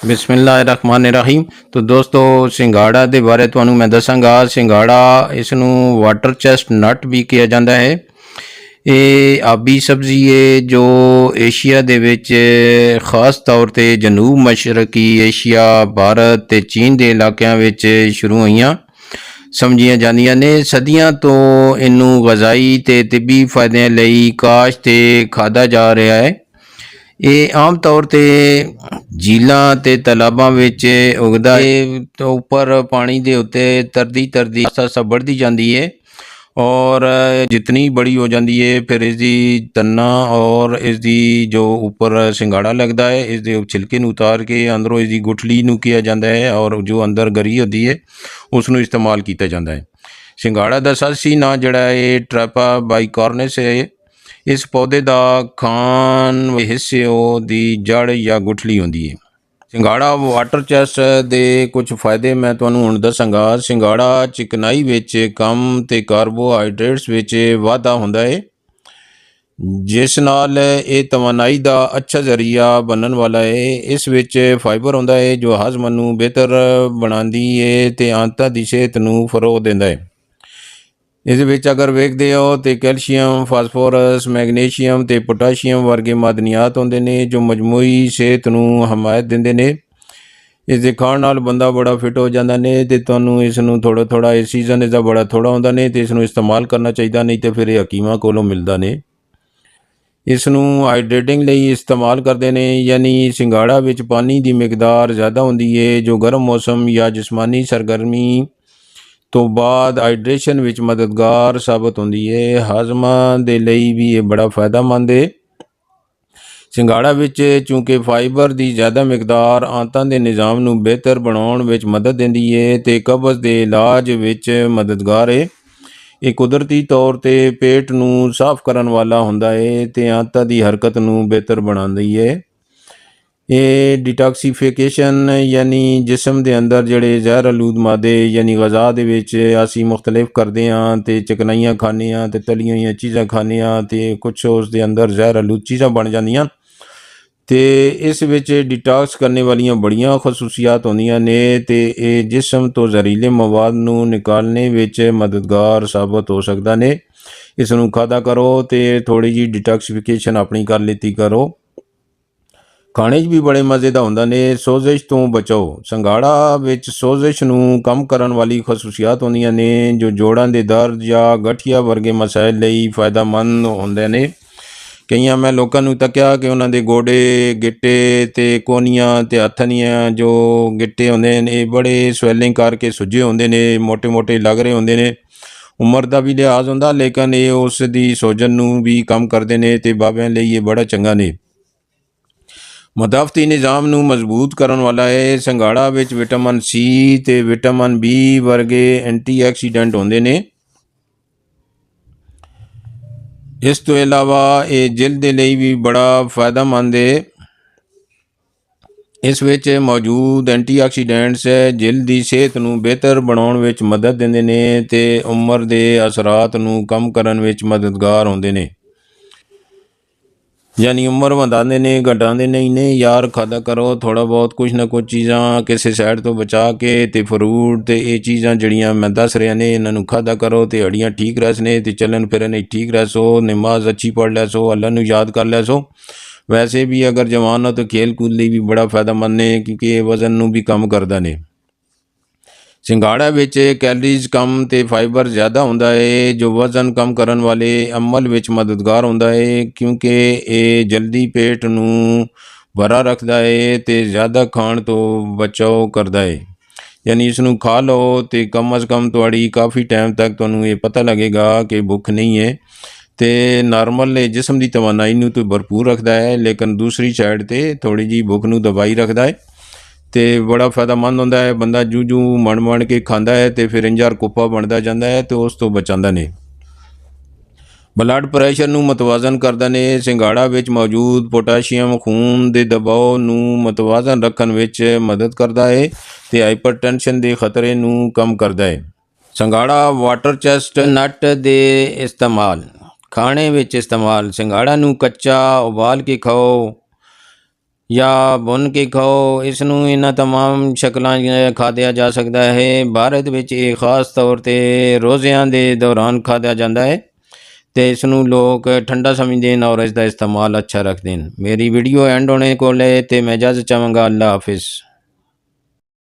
ਬਿਸਮਿਲ੍ਲਾਹਿਰਰਹਿਮਾਨਿਰਰਹੀਮ। तो दोस्तों सिंघाड़ा ਦੇ ਬਾਰੇ ਤੁਹਾਨੂੰ ਮੈਂ ਦੱਸਾਂਗਾ। ਸਿੰਗਾੜਾ ਇਸ ਨੂੰ ਵਾਟਰ ਚੈਸਟਨਟ ਵੀ ਕਿਹਾ ਜਾਂਦਾ ਹੈ। ਇਹ ਆਬੀ ਸਬਜ਼ੀ ਹੈ ਜੋ ਏਸ਼ੀਆ ਦੇ ਵਿੱਚ ਖਾਸ ਤੌਰ ਤੇ ਜਨੂਬ ਮਸ਼ਰਕੀ ਏਸ਼ੀਆ, ਭਾਰਤ ਤੇ ਚੀਨ ਦੇ ਇਲਾਕਿਆਂ ਵਿੱਚ ਸ਼ੁਰੂ ਹੋਈਆਂ ਸਮਝੀਆਂ ਜਾਂਦੀਆਂ ਨੇ। ਸਦੀਆਂ ਤੋਂ ਇਹਨੂੰ ਗਜ਼ਾਈ ਤੇ ਤਿੱਬੀ ਫਾਇਦਿਆਂ ਲਈ ਕਾਸ਼ ਤੇ ਖਾਧਾ ਜਾ ਰਿਹਾ ਹੈ। ਇਹ ਆਮ ਤੌਰ ਤੇ ਝੀਲਾਂ ਤੇ ਤਲਾਬਾਂ ਵਿੱਚ ਉਗਦਾ ਹੈ ਤੇ ਉੱਪਰ ਪਾਣੀ ਦੇ ਉੱਤੇ ਤਰਦੀ ਆਸਾ बढ़ती ਜਾਂਦੀ है और जितनी बड़ी हो जाती है फिर इसकी तन्ना और इसकी जो ऊपर सिंगाड़ा लगता है इसके छिलके ਨੂੰ ਉਤਾਰ ਕੇ ਅੰਦਰੋਂ इसकी गुठली ਨੂੰ किया जाता है और जो अंदर गरी होती है उसनों इस्तेमाल किया जाता है। ਸਿੰਗਾੜਾ ਦਾ ਸਾਸੀ ਨਾਂ ਜਿਹੜਾ ਹੈ ਟ੍ਰੈਪਾ ਬਾਈਕੋਰਨਸ ਹੈ। ਇਸ ਪੌਦੇ ਦਾ ਖਾਣ ਹਿੱਸੇ ਦੀ ਜੜ ਜਾਂ ਗੁਠਲੀ ਹੁੰਦੀ ਹੈ। ਸਿੰਗਾੜਾ ਵਾਟਰ ਚੈਸਟ ਦੇ ਕੁਝ ਫਾਇਦੇ ਮੈਂ ਤੁਹਾਨੂੰ ਹੁਣ ਦੱਸਾਂਗਾ। ਸਿੰਗਾੜਾ ਚਿਕਨਾਈ ਵਿੱਚ ਕਮ ਤੇ ਕਾਰਬੋਹਾਈਡਰੇਟਸ ਵਿੱਚ ਵਾਧਾ ਹੁੰਦਾ ਹੈ, ਜਿਸ ਨਾਲ ਇਹ ਤਵਾਨਾਈ ਦਾ ਅੱਛਾ ਜ਼ਰੀਆ ਬਣਨ ਵਾਲਾ ਹੈ। ਇਸ ਵਿੱਚ ਫਾਈਬਰ ਹੁੰਦਾ ਹੈ ਜੋ ਹਜ਼ਮ ਨੂੰ ਬਿਹਤਰ ਬਣਾਉਂਦੀ ਹੈ ਤੇ ਆਂਤਾਂ ਦੀ ਸਿਹਤ ਨੂੰ ਫਰੋਗ ਦਿੰਦਾ ਹੈ। ਇਸ ਵਿੱਚ ਅਗਰ ਵੇਖਦੇ ਹੋ ਤੇ ਕੈਲਸ਼ੀਅਮ, ਫਾਸਫੋਰਸ, ਮੈਗਨੀਸ਼ੀਅਮ ਤੇ ਪੋਟਾਸ਼ੀਅਮ ਵਰਗੇ ਮਾਦਨੀਆਤ ਹੁੰਦੇ ਨੇ ਜੋ ਮਜਮੂਈ ਸਿਹਤ ਨੂੰ ਹਮਾਇਤ ਦਿੰਦੇ ਨੇ। ਇਸ ਦੇ ਖਾਣ ਨਾਲ ਬੰਦਾ ਬੜਾ ਫਿਟ ਹੋ ਜਾਂਦਾ ਨੇ ਤੇ ਤੁਹਾਨੂੰ ਇਸ ਨੂੰ ਥੋੜਾ ਇਸ ਸੀਜ਼ਨ ਇਸਦਾ ਬੜਾ ਥੋੜਾ ਹੁੰਦਾ ਨੇ ਤੇ ਇਸ ਨੂੰ ਇਸਤੇਮਾਲ ਕਰਨਾ ਚਾਹੀਦਾ, ਨਹੀਂ ਤੇ ਫਿਰ ਇਹ ਹਕੀਮਾਂ ਕੋਲੋਂ ਮਿਲਦਾ ਨੇ। ਇਸ ਨੂੰ ਹਾਈਡਰੇਟਿੰਗ ਲਈ ਇਸਤੇਮਾਲ ਕਰਦੇ ਨੇ, ਯਾਨੀ ਸਿੰਗਾੜਾ ਵਿੱਚ ਪਾਣੀ ਦੀ ਮਿਕਦਾਰ ਜ਼ਿਆਦਾ ਹੁੰਦੀ ਹੈ ਜੋ ਗਰਮ ਮੌਸਮ ਜਾਂ ਜਿਸਮਾਨੀ ਸਰਗਰਮੀ ਤੋਂ ਬਾਅਦ ਹਾਈਡਰੇਸ਼ਨ ਵਿੱਚ ਮਦਦਗਾਰ ਸਾਬਤ ਹੁੰਦੀ ਹੈ। ਹਾਜ਼ਮਾ ਦੇ ਲਈ ਵੀ ਇਹ ਬੜਾ ਫਾਇਦਾਮੰਦ ਹੈ। ਸਿੰਗਾੜਾ ਵਿੱਚ ਚੂੰਕਿ ਫਾਈਬਰ ਦੀ ਜ਼ਿਆਦਾ ਮਿਕਦਾਰ ਆਂਤਾਂ ਦੇ ਨਿਜ਼ਾਮ ਨੂੰ ਬਿਹਤਰ ਬਣਾਉਣ ਵਿੱਚ ਮਦਦ ਦਿੰਦੀ ਹੈ ਤੇ ਕਬਜ਼ ਦੇ ਇਲਾਜ ਵਿੱਚ ਮਦਦਗਾਰ ਹੈ। ਇਹ ਕੁਦਰਤੀ ਤੌਰ ਤੇ ਪੇਟ ਨੂੰ ਸਾਫ਼ ਕਰਨ ਵਾਲਾ ਹੁੰਦਾ ਹੈ ਤੇ ਆਂਤਾਂ ਦੀ ਹਰਕਤ ਨੂੰ ਬਿਹਤਰ ਬਣਾਉਂਦੀ ਹੈ। ਇਹ ਡਿਟੌਕਸੀਫਿਕੇਸ਼ਨ ਯਾਨੀ ਜਿਸਮ ਦੇ ਅੰਦਰ ਜਿਹੜੇ ਜ਼ਹਿਰ ਆਲੂਦ ਮਾਦੇ ਯਾਨੀ ਗਜ਼ਾ ਦੇ ਵਿੱਚ ਅਸੀਂ ਮੁਖਤਲਿਫ ਕਰਦੇ ਹਾਂ ਤੇ ਚਿਕਨਾਈਆਂ ਖਾਂਦੇ ਹਾਂ ਤੇ ਤਲੀਆਂ ਹੋਈਆਂ ਚੀਜ਼ਾਂ ਖਾਂਦੇ ਹਾਂ ਤੇ ਕੁਛ ਉਸ ਦੇ ਅੰਦਰ ਜ਼ਹਿਰ ਆਲੂਦ ਚੀਜ਼ਾਂ ਬਣ ਜਾਂਦੀਆਂ ਤੇ ਇਸ ਵਿੱਚ ਡਿਟੌਕਸ ਕਰਨ ਵਾਲੀਆਂ ਬੜੀਆਂ ਖਸੂਸੀਅਤ ਹੁੰਦੀਆਂ ਨੇ ਤੇ ਇਹ ਜਿਸਮ ਤੋਂ ਜ਼ਹਿਰੀਲੇ ਮਵਾਦ ਨੂੰ ਨਿਕਾਲਣੇ ਵਿੱਚ ਮਦਦਗਾਰ ਸਾਬਤ ਹੋ ਸਕਦਾ ਨੇ। ਇਸ ਨੂੰ ਖਾਧਾ ਕਰੋ ਤੇ ਥੋੜੀ ਜਿਹੀ ਡਿਟੌਕਸੀਫਿਕੇਸ਼ਨ ਆਪਣੀ ਕਰ ਲਿੱਤੀ ਕਰੋ। ਖਾਣੇ 'ਚ ਵੀ ਬੜੇ ਮਜ਼ੇ ਦਾ ਹੁੰਦਾ ਨੇ। ਸੋਜ਼ਿਸ਼ ਤੋਂ ਬਚਾਓ। ਸਿੰਗਾੜਾ ਵਿੱਚ ਸੋਜ਼ਿਸ਼ ਨੂੰ ਕਮ ਕਰਨ ਵਾਲੀ ਖਸੂਸੀਅਤ ਹੁੰਦੀਆਂ ਨੇ ਜੋ ਜੋੜਾਂ ਦੇ ਦਰਦ ਜਾਂ ਗਠੀਆ ਵਰਗੇ ਮਸਾਇਲ ਲਈ ਫਾਇਦਾਮੰਦ ਹੁੰਦੇ ਨੇ। ਕਈਆਂ ਮੈਂ ਲੋਕਾਂ ਨੂੰ ਤੱਕਿਆ ਕਿ ਉਹਨਾਂ ਦੇ ਗੋਡੇ, ਗਿੱਟੇ ਤੇ ਕੋਨੀਆਂ ਤੇ ਹੱਥਾਂ ਦੀਆਂ ਜੋ ਗਿੱਟੇ ਹੁੰਦੇ ਨੇ ਇਹ ਬੜੇ ਸਵੈਲਿੰਗ ਕਰਕੇ ਸੁੱਜੇ ਹੁੰਦੇ ਨੇ, ਮੋਟੇ ਲੱਗ ਰਹੇ ਹੁੰਦੇ ਨੇ। ਉਮਰ ਦਾ ਵੀ ਲਿਹਾਜ਼ ਹੁੰਦਾ ਲੇਕਿਨ ਇਹ ਉਸ ਦੀ ਸੋਜਨ ਨੂੰ ਵੀ ਕਮ ਕਰਦੇ ਨੇ ਤੇ ਬਾਬਿਆਂ ਲਈ ਇਹ ਬੜਾ ਚੰਗਾ ਨੇ। ਮਦਾਫਤੀ ਨਿਜ਼ਾਮ ਨੂੰ ਮਜ਼ਬੂਤ ਕਰਨ ਵਾਲਾ ਹੈ। ਸਿੰਗਾੜਾ ਵਿੱਚ ਵਿਟਾਮਿਨ ਸੀ ਤੇ ਵਿਟਾਮਿਨ ਬੀ ਵਰਗੇ ਐਂਟੀਆਕਸੀਡੈਂਟ ਹੁੰਦੇ ਨੇ। ਇਸ ਤੋਂ ਇਲਾਵਾ ਇਹ ਜਿਲਦ ਦੇ ਲਈ ਵੀ ਬੜਾ ਫਾਇਦਾਮੰਦ ਹੈ। ਇਸ ਵਿੱਚ ਮੌਜੂਦ ਐਂਟੀਆਕਸੀਡੈਂਟਸ ਜਿਲਦ ਦੀ ਸਿਹਤ ਨੂੰ ਬਿਹਤਰ ਬਣਾਉਣ ਵਿੱਚ ਮਦਦ ਦਿੰਦੇ ਨੇ ਤੇ ਉਮਰ ਦੇ ਅਸਰਾਤ ਨੂੰ ਕਮ ਕਰਨ ਵਿੱਚ ਮਦਦਗਾਰ ਹੁੰਦੇ ਨੇ, ਯਾਨੀ ਉਮਰ ਵਧਾਉਂਦੇ ਨੇ ਘਟਾਉਂਦੇ ਨਹੀਂ ਨੇ। ਯਾਰ ਖਾਧਾ ਕਰੋ ਥੋੜ੍ਹਾ ਬਹੁਤ ਕੁਛ ਨਾ ਕੁਛ ਚੀਜ਼ਾਂ ਕਿਸੇ ਸਾਈਡ ਤੋਂ ਬਚਾ ਕੇ ਤੇ ਫਰੂਟ ਤੇ ਇਹ ਚੀਜ਼ਾਂ ਜਿਹੜੀਆਂ ਮੈਂ ਦੱਸ ਰਿਹਾ ਨੇ ਇਹਨਾਂ ਨੂੰ ਖਾਧਾ ਕਰੋ ਤੇ ਹੱਡੀਆਂ ਠੀਕ ਰਹਿ ਸਨੇ ਤੇ ਚੱਲਣ ਫਿਰਨ ਠੀਕ ਰਹਿ ਸੋ, ਨਮਾਜ਼ ਅੱਛੀ ਪੜ੍ਹ ਲੈ ਸੋ, ਅੱਲਾ ਨੂੰ ਯਾਦ ਕਰ ਲੈ ਸੋ। ਵੈਸੇ ਵੀ ਅਗਰ ਜਵਾਨ ਹੋ ਤਾਂ ਖੇਲ ਕੂਦ ਲਈ ਵੀ ਬੜਾ ਫਾਇਦਾਮੰਦ ਨੇ ਕਿਉਂਕਿ ਇਹ ਵਜ਼ਨ ਨੂੰ ਵੀ ਕਮ ਕਰਦਾ ਨੇ। ਸਿੰਗਾੜਾ ਵਿੱਚ ਕੈਲਰੀਜ਼ ਕਮ ਤੇ ਫਾਈਬਰ ਜ਼ਿਆਦਾ ਹੁੰਦਾ ਹੈ ਜੋ ਵਜ਼ਨ ਕਮ ਕਰਨ ਵਾਲੇ ਅਮਲ ਵਿੱਚ ਮਦਦਗਾਰ ਹੁੰਦਾ ਹੈ ਕਿਉਂਕਿ ਇਹ ਜਲਦੀ ਪੇਟ ਨੂੰ ਭਰਾ ਰੱਖਦਾ ਹੈ ਤੇ ਜ਼ਿਆਦਾ ਖਾਣ ਤੋਂ ਬਚਾਓ ਕਰਦਾ ਹੈ। ਯਾਨੀ ਇਸ ਨੂੰ ਖਾ ਲਓ ਤੇ ਕਮ ਅਜ਼ ਕਮ ਤੁਹਾਡੀ ਕਾਫੀ ਟਾਈਮ ਤੱਕ ਤੁਹਾਨੂੰ ਇਹ ਪਤਾ ਲੱਗੇਗਾ ਕਿ ਭੁੱਖ ਨਹੀਂ ਹੈ ਤੇ ਨਾਰਮਲ ਜਿਸਮ ਦੀ ਤਵਾਨਾਈ ਨੂੰ ਤਾਂ ਭਰਪੂਰ ਰੱਖਦਾ ਹੈ ਲੇਕਿਨ ਦੂਸਰੀ ਸਾਈਡ ਤੇ ਥੋੜੀ ਜਿਹੀ ਭੁੱਖ ਨੂੰ ਦਬਾਈ ਰੱਖਦਾ ਹੈ ਤੇ ਬੜਾ ਫਾਇਦਾਮੰਦ ਹੁੰਦਾ ਹੈ। ਬੰਦਾ ਜੂ ਮਣ ਕੇ ਖਾਂਦਾ ਹੈ ਤੇ ਫਿਰ ਇੰਜਾਰ ਕੁੱਪਾ ਬਣਦਾ ਜਾਂਦਾ ਹੈ ਤੇ ਉਸ ਤੋਂ ਬਚਾਉਂਦਾ ਨੇ। ਬਲੱਡ ਪ੍ਰੈਸ਼ਰ ਨੂੰ ਮਤਵਾਜ਼ਨ ਕਰਦਾ ਨੇ। ਸਿੰਗਾੜਾ ਵਿੱਚ ਮੌਜੂਦ ਪੋਟਾਸ਼ੀਅਮ ਖੂਨ ਦੇ ਦਬਾਅ ਨੂੰ ਮਤਵਾਜ਼ਨ ਰੱਖਣ ਵਿੱਚ ਮਦਦ ਕਰਦਾ ਹੈ ਤੇ ਹਾਈਪਰਟੈਂਸ਼ਨ ਦੇ ਖਤਰੇ ਨੂੰ ਕਮ ਕਰਦਾ ਹੈ। ਸਿੰਗਾੜਾ ਵਾਟਰ ਚੈਸਟਨਟ ਦੇ ਇਸਤੇਮਾਲ ਖਾਣੇ ਵਿੱਚ ਇਸਤੇਮਾਲ। ਸਿੰਗਾੜਾ ਨੂੰ ਕੱਚਾ ਉਬਾਲ ਕੇ ਖਾਓ ਜਾਂ ਭੁੰਨ ਕੇ ਖਾਓ। ਇਸ ਨੂੰ ਇਹਨਾਂ ਤਮਾਮ ਸ਼ਕਲਾਂ 'ਚ ਖਾਧਿਆ ਜਾ ਸਕਦਾ ਹੈ। ਭਾਰਤ ਵਿੱਚ ਇਹ ਖਾਸ ਤੌਰ 'ਤੇ ਰੋਜ਼ਿਆਂ ਦੇ ਦੌਰਾਨ ਖਾਧਿਆ ਜਾਂਦਾ ਹੈ ਅਤੇ ਇਸ ਨੂੰ ਲੋਕ ਠੰਡਾ ਸਮਝਦੇ ਹਨ ਔਰ ਇਸ ਦਾ ਇਸਤੇਮਾਲ ਅੱਛਾ ਰੱਖਦੇ ਹਨ। ਮੇਰੀ ਵੀਡੀਓ ਐਂਡ ਹੋਣੇ ਕੋਲ ਹੈ ਅਤੇ ਮੈਂ ਇਜਾਜ਼ਤ ਚਾਹਾਂਗਾ। ਅੱਲਾ ਹਾਫਿਜ਼।